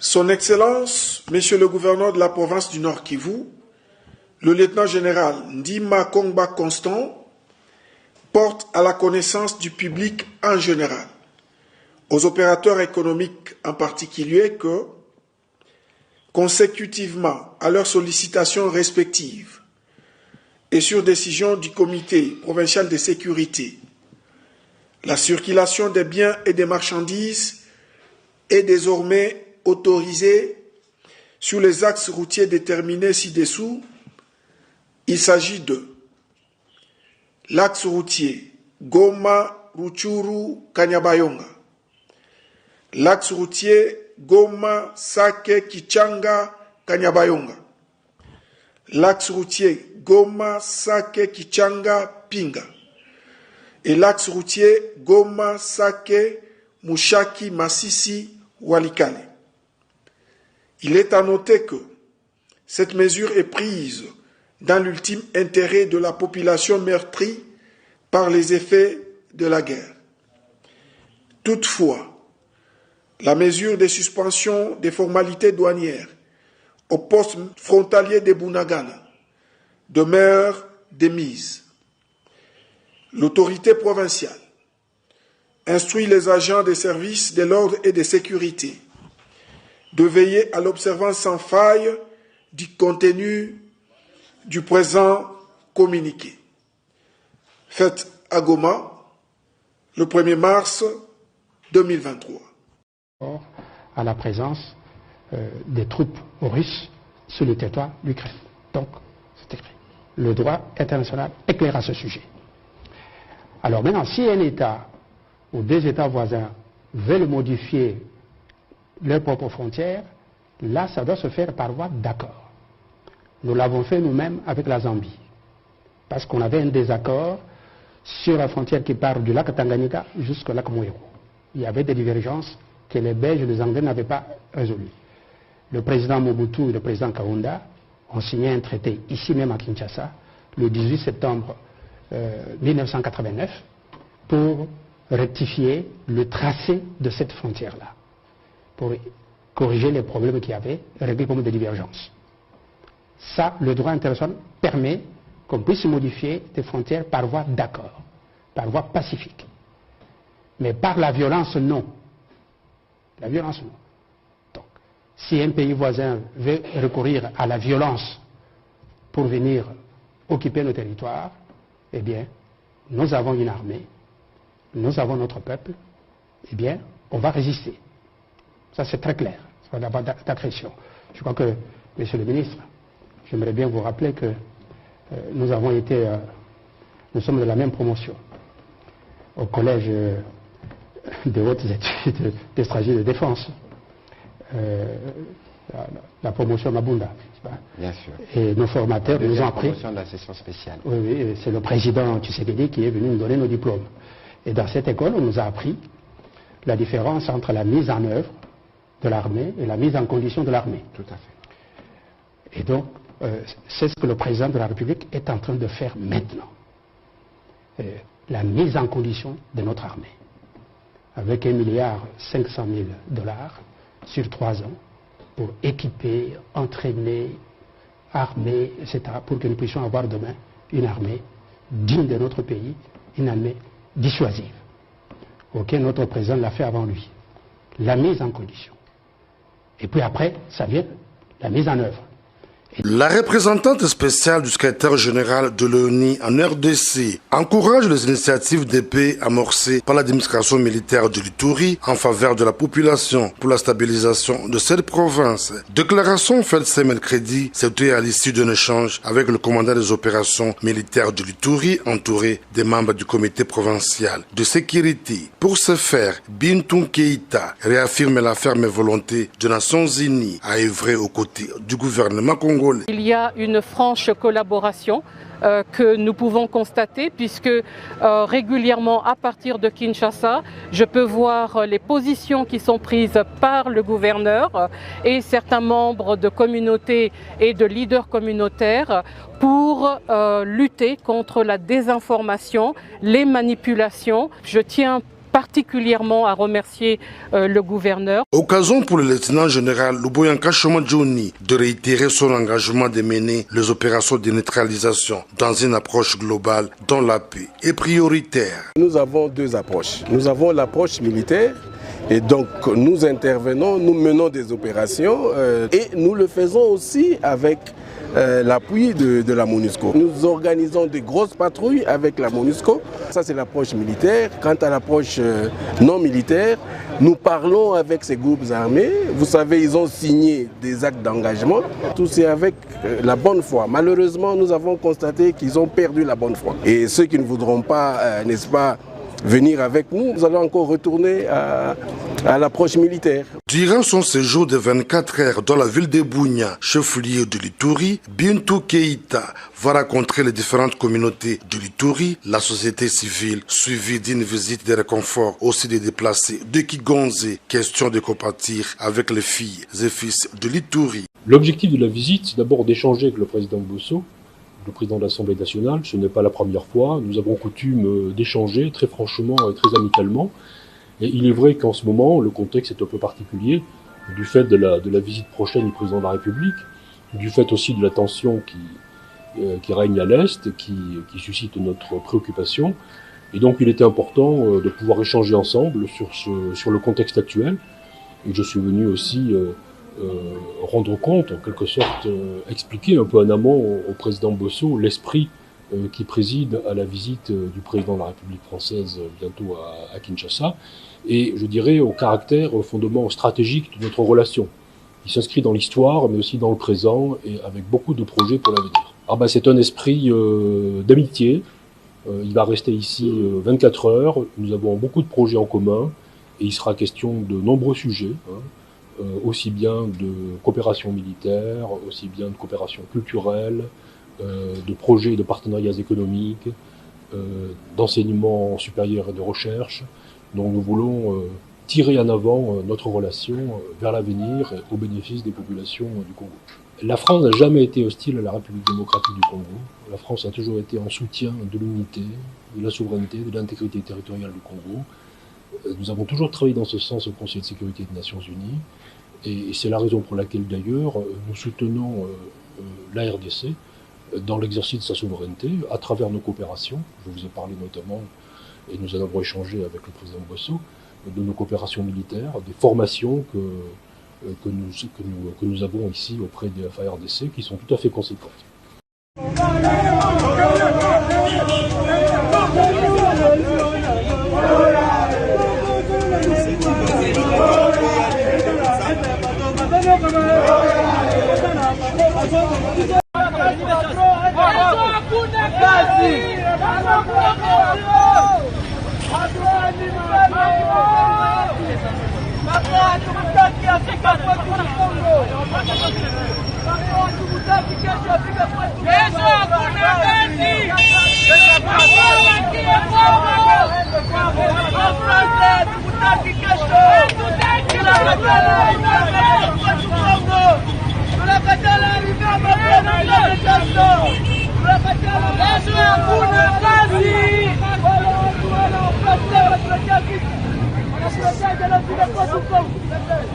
Son Excellence, Monsieur le gouverneur de la province du Nord Kivu, le lieutenant-général Ndima Kongba Constant, porte à la connaissance du public en général, aux opérateurs économiques en particulier, que, consécutivement à leurs sollicitations respectives et sur décision du comité provincial de sécurité, la circulation des biens et des marchandises est désormais autorisée sur les axes routiers déterminés ci-dessous. Il s'agit de l'axe routier Goma, Ruchuru, Kanyabayonga, l'axe routier Goma, Sake, Kichanga, Kanyabayonga, l'axe routier Goma, Sake, Kichanga, Pinga, et l'axe routier Goma, Sake, Mushaki, Masisi, Walikale. Il est à noter que cette mesure est prise dans l'ultime intérêt de la population meurtrie par les effets de la guerre. Toutefois, la mesure de suspension des formalités douanières au poste frontalier de Bunagana demeure démise. L'autorité provinciale instruit les agents des services de l'ordre et de sécurité de veiller à l'observance sans faille du contenu du présent communiqué. Fait à Goma, le 1er mars 2023. À la présence des troupes russes sur le territoire d'Ukraine. Donc, c'est écrit. Le droit international est clair à ce sujet. Alors maintenant, si un État ou deux États voisins veulent modifier leurs propres frontières, là, ça doit se faire par voie d'accord. Nous l'avons fait nous-mêmes avec la Zambie, parce qu'on avait un désaccord sur la frontière qui part du lac Tanganyika jusqu'au lac Moero. Il y avait des divergences que les Belges et les Anglais n'avaient pas résolues. Le président Mobutu et le président Kaunda ont signé un traité ici même à Kinshasa le 18 septembre 1989 pour rectifier le tracé de cette frontière-là, pour corriger les problèmes qu'il y avait, régler les problèmes de divergence. Ça, le droit international permet qu'on puisse modifier des frontières par voie d'accord, par voie pacifique. Mais par la violence, non. La violence, non. Donc, si un pays voisin veut recourir à la violence pour venir occuper nos territoires, eh bien, nous avons une armée, nous avons notre peuple, eh bien, on va résister. Ça, c'est très clair. Ça va avoir d'agression. Je crois que, Monsieur le ministre, j'aimerais bien vous rappeler que nous sommes de la même promotion au collège de hautes études de stratégie de défense, la promotion Mabunda. Bien sûr. Et nos formateurs nous ont appris. La promotion de la session spéciale. Oui, oui, c'est le président Tshisekedi qui est venu nous donner nos diplômes. Et dans cette école, on nous a appris la différence entre la mise en œuvre de l'armée et la mise en condition de l'armée. Tout à fait. Et donc, c'est ce que le président de la République est en train de faire maintenant. La mise en condition de notre armée. Avec 1,5 milliard sur 3 ans pour équiper, entraîner, armer, etc. pour que nous puissions avoir demain une armée digne de notre pays, une armée dissuasive. Ok, notre président l'a fait avant lui. La mise en condition. Et puis après, ça vient la mise en œuvre. La représentante spéciale du secrétaire général de l'ONU en RDC encourage les initiatives de paix amorcées par l'administration militaire de l'Ituri en faveur de la population pour la stabilisation de cette province. Déclaration faite ce mercredi, c'était à l'issue d'un échange avec le commandant des opérations militaires de l'Ituri entouré des membres du comité provincial de sécurité. Pour ce faire, Bintou Keïta réaffirme la ferme volonté des Nations Unies à œuvrer aux côtés du gouvernement congolais. Il y a une franche collaboration que nous pouvons constater puisque régulièrement à partir de Kinshasa, je peux voir les positions qui sont prises par le gouverneur et certains membres de communautés et de leaders communautaires pour lutter contre la désinformation, les manipulations. Je tiens particulièrement à remercier le gouverneur. Occasion pour le lieutenant général Luboyanka Choma-Djouni de réitérer son engagement de mener les opérations de neutralisation dans une approche globale dont la paix est prioritaire. Nous avons deux approches. Nous avons l'approche militaire. Et donc nous intervenons, nous menons des opérations et nous le faisons aussi avec l'appui de la MONUSCO. Nous organisons des grosses patrouilles avec la MONUSCO. Ça c'est l'approche militaire. Quant à l'approche non militaire, nous parlons avec ces groupes armés. Vous savez, ils ont signé des actes d'engagement. Tout c'est avec la bonne foi. Malheureusement, nous avons constaté qu'ils ont perdu la bonne foi. Et ceux qui ne voudront pas, n'est-ce pas, venir avec nous, nous allons encore retourner à l'approche militaire. Durant son séjour de 24 heures dans la ville de Bunia, chef-lieu de l'Ituri, Bintou Keïta va rencontrer les différentes communautés de l'Ituri, la société civile, suivie d'une visite de réconfort aussi des déplacés de Kigonze, question de compatir avec les filles et fils de l'Ituri. L'objectif de la visite, c'est d'abord d'échanger avec le président Bosso, le président de l'Assemblée nationale. Ce n'est pas la première fois. Nous avons coutume d'échanger très franchement et très amicalement. Et il est vrai qu'en ce moment, le contexte est un peu particulier, du fait de la visite prochaine du président de la République, du fait aussi de la tension qui règne à l'Est, qui suscite notre préoccupation. Et donc il était important de pouvoir échanger ensemble sur le contexte actuel. Et je suis venu aussi rendre compte, en quelque sorte, expliquer un peu en amont au président Bosso l'esprit qui préside à la visite du président de la République française bientôt à Kinshasa, et je dirais au caractère, au fondement stratégique de notre relation. Il s'inscrit dans l'histoire, mais aussi dans le présent, et avec beaucoup de projets pour l'avenir. C'est un esprit d'amitié. Il va rester ici 24 heures. Nous avons beaucoup de projets en commun, et il sera question de nombreux sujets, aussi bien de coopération militaire, aussi bien de coopération culturelle, de projets et de partenariats économiques, d'enseignement supérieur et de recherche. Donc nous voulons tirer en avant notre relation vers l'avenir au bénéfice des populations du Congo. La France n'a jamais été hostile à la République démocratique du Congo. La France a toujours été en soutien de l'unité, de la souveraineté, de l'intégrité territoriale du Congo. Nous avons toujours travaillé dans ce sens au Conseil de sécurité des Nations Unies. Et c'est la raison pour laquelle d'ailleurs nous soutenons la RDC dans l'exercice de sa souveraineté à travers nos coopérations. Je vous ai parlé notamment, et nous en avons échangé avec le président Bosso, de nos coopérations militaires, des formations que nous avons ici auprès des FARDC qui sont tout à fait conséquentes. Gracias.